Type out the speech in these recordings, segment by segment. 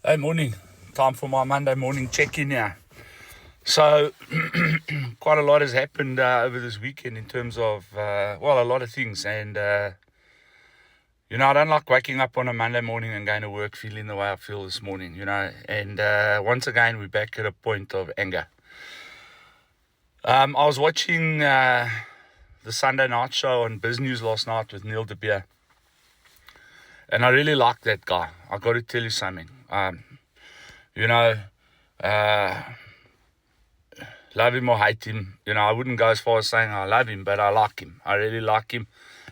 Hey, morning. Time for my Monday morning check-in here. So, quite a lot has happened over this weekend in terms of, a lot of things. And, I don't like waking up on a Monday morning and going to work feeling the way I feel this morning, And once again, we're back at a point of anger. I was watching the Sunday night show on Biz News last night with Neil de Beer. And I really like that guy. I got to tell you something. Love him or hate him, I wouldn't go as far as saying I love him, but I like him. I really like him.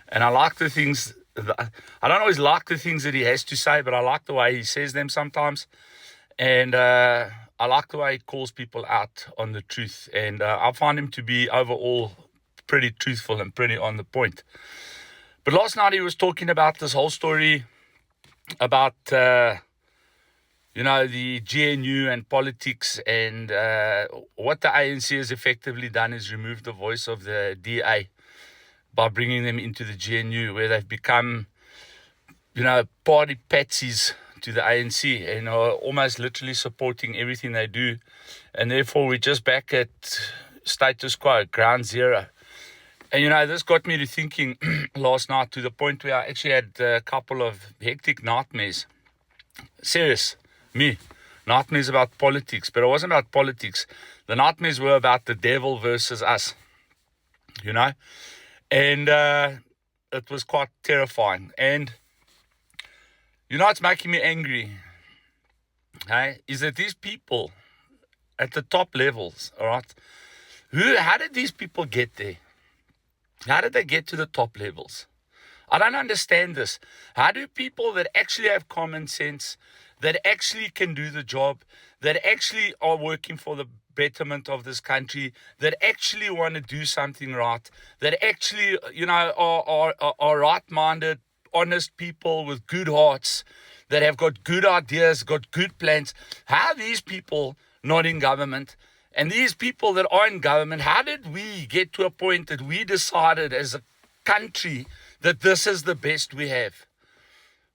And I like the things, I don't always like the things that he has to say, but I like the way he says them sometimes. And I like the way he calls people out on the truth. And I find him to be overall pretty truthful and pretty on the point. But last night he was talking about this whole story about the GNU and politics, and what the ANC has effectively done is remove the voice of the DA by bringing them into the GNU, where they've become, party patsies to the ANC and are almost literally supporting everything they do. And therefore, we're just back at status quo, ground zero. And, this got me to thinking last night to the point where I actually had a couple of hectic nightmares. Serious. Nightmares about politics, but it wasn't about politics. The nightmares were about the devil versus us, and it was quite terrifying. And, it's making me angry, is that these people at the top levels, all right, how did these people get there? How did they get to the top levels? I don't understand this. How do people that actually have common sense, that actually can do the job, that actually are working for the betterment of this country, that actually want to do something right, that actually, are right-minded, honest people with good hearts, that have got good ideas, got good plans, how are these people not in government? And these people that are in government, how did we get to a point that we decided as a country that this is the best we have?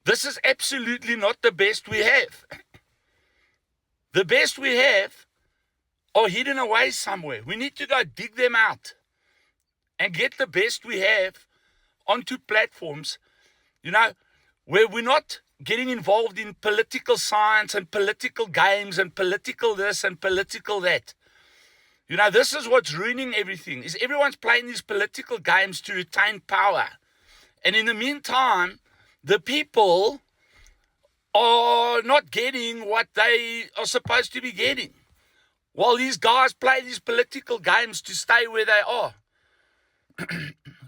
This is absolutely not the best we have. The best we have are hidden away somewhere. We need to go dig them out and get the best we have onto platforms, where we're not getting involved in political science and political games and political this and political that. This is what's ruining everything, is everyone's playing these political games to retain power. And in the meantime, the people are not getting what they are supposed to be getting, while these guys play these political games to stay where they are.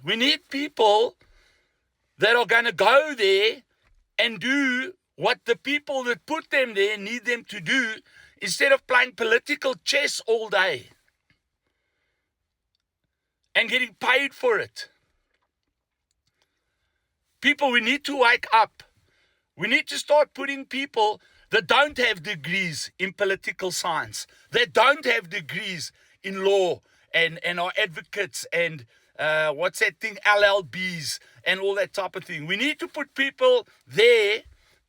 We need people that are going to go there and do what the people that put them there need them to do, instead of playing political chess all day and getting paid for it. People, we need to wake up. We need to start putting people that don't have degrees in political science, that don't have degrees in law and are advocates and LLBs and all that type of thing. We need to put people there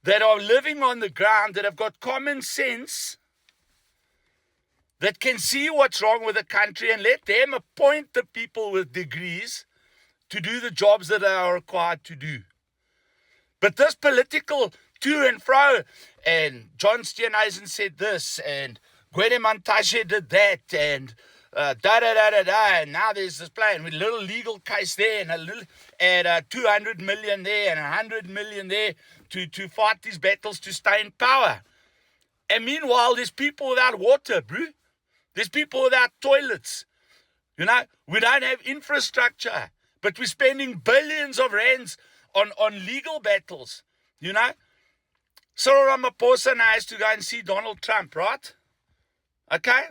that are living on the ground, that have got common sense, that can see what's wrong with the country, and let them appoint the people with degrees to do the jobs that they are required to do. But this political to and fro, and John Steenhuisen said this, and Gwede Mantashe did that, and and now there's this plan with a little legal case there, and a little, and 200 million there, and 100 million there to fight these battles to stay in power. And meanwhile, there's people without water, bro. There's people without toilets. We don't have infrastructure, but we're spending billions of rands on legal battles, Cyril Ramaphosa now has to go and see Donald Trump, right? Okay?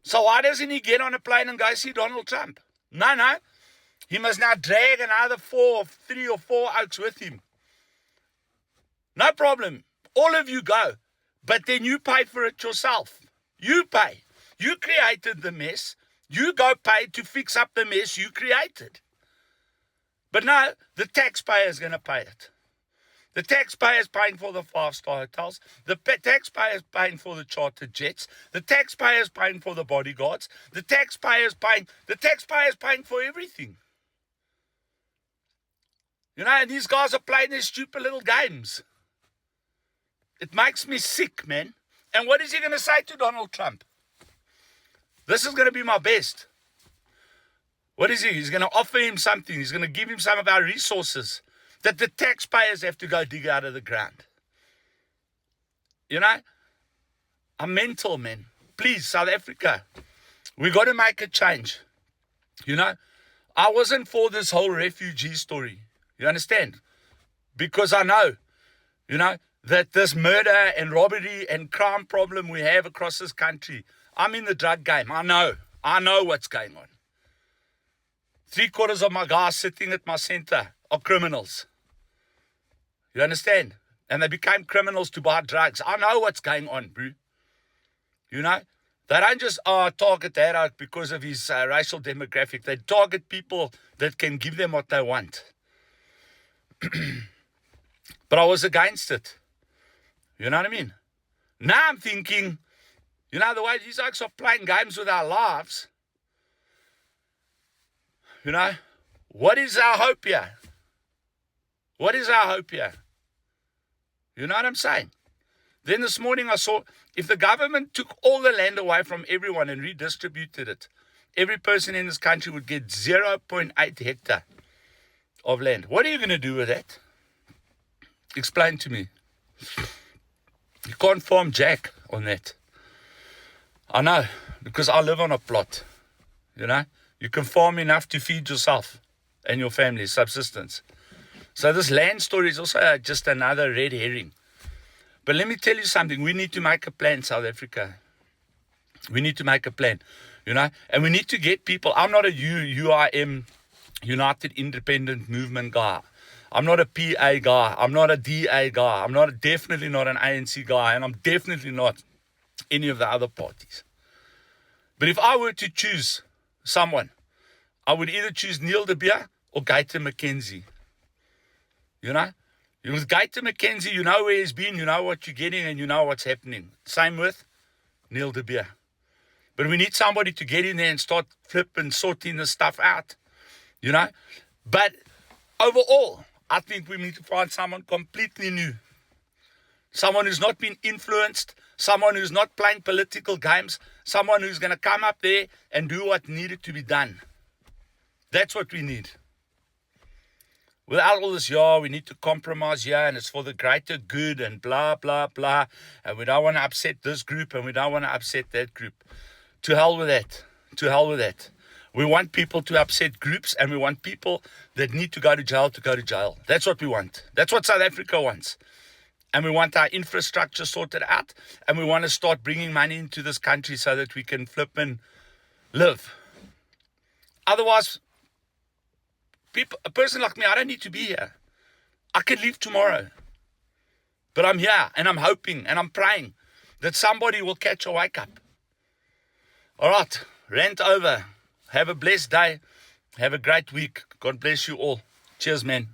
So why doesn't he get on a plane and go see Donald Trump? No. He must now drag another 3 or 4 oaks with him. No problem. All of you go. But then you pay for it yourself. You pay. You created the mess. You go pay to fix up the mess you created. But no, the taxpayer is going to pay it. The taxpayers paying for the 5-star hotels. The taxpayers paying for the chartered jets. The taxpayers paying for the bodyguards. The taxpayers paying for everything. You know, and these guys are playing their stupid little games. It makes me sick, man. And what is he going to say to Donald Trump? This is going to be my best. What is he? He's going to offer him something. He's going to give him some of our resources that the taxpayers have to go dig out of the ground. You know? I'm mental, man. Please, South Africa, we got to make a change. You know? I wasn't for this whole refugee story. You understand? Because I know, you know, that this murder and robbery and crime problem we have across this country, I'm in the drug game. I know what's going on. 3/4 of my guys sitting at my center are criminals. You understand? And they became criminals to buy drugs. I know what's going on, bro. You know? They don't just target that out because of his racial demographic. They target people that can give them what they want. But I was against it. You know what I mean? Now I'm thinking, you know, the way these folks are playing games with our lives, you know, what is our hope here? What is our hope here? You know what I'm saying? Then this morning I saw, if the government took all the land away from everyone and redistributed it, every person in this country would get 0.8 hectare of land. What are you going to do with that? Explain to me. You can't farm jack on that. I know, because I live on a plot. You know, you can farm enough to feed yourself and your family, subsistence. So this land story is also just another red herring. But let me tell you something. We need to make a plan, South Africa. We need to make a plan, you know, and we need to get people. I'm not a UIM, United Independent Movement guy. I'm not a PA guy. I'm not a DA guy. I'm definitely not an ANC guy. And I'm definitely not any of the other parties. But if I were to choose someone, I would either choose Neil de Beer or Guyton McKenzie. You know? With Guyton McKenzie, you know where he's been, you know what you're getting, and you know what's happening. Same with Neil de Beer. But we need somebody to get in there and start flipping, sorting this stuff out. You know? But overall, I think we need to find someone completely new. Someone who's not been influenced, someone who's not playing political games, someone who's going to come up there and do what needed to be done. That's what we need. Without all this, we need to compromise here, and it's for the greater good and blah, blah, blah. And we don't want to upset this group and we don't want to upset that group. To hell with that. To hell with that. We want people to upset groups, and we want people that need to go to jail. That's what we want. That's what South Africa wants. And we want our infrastructure sorted out, and we want to start bringing money into this country so that we can flip and live. Otherwise, a person like me, I don't need to be here. I can leave tomorrow. But I'm here, and I'm hoping, and I'm praying that somebody will catch a wake up. All right, rant over. Have a blessed day. Have a great week. God bless you all. Cheers, man.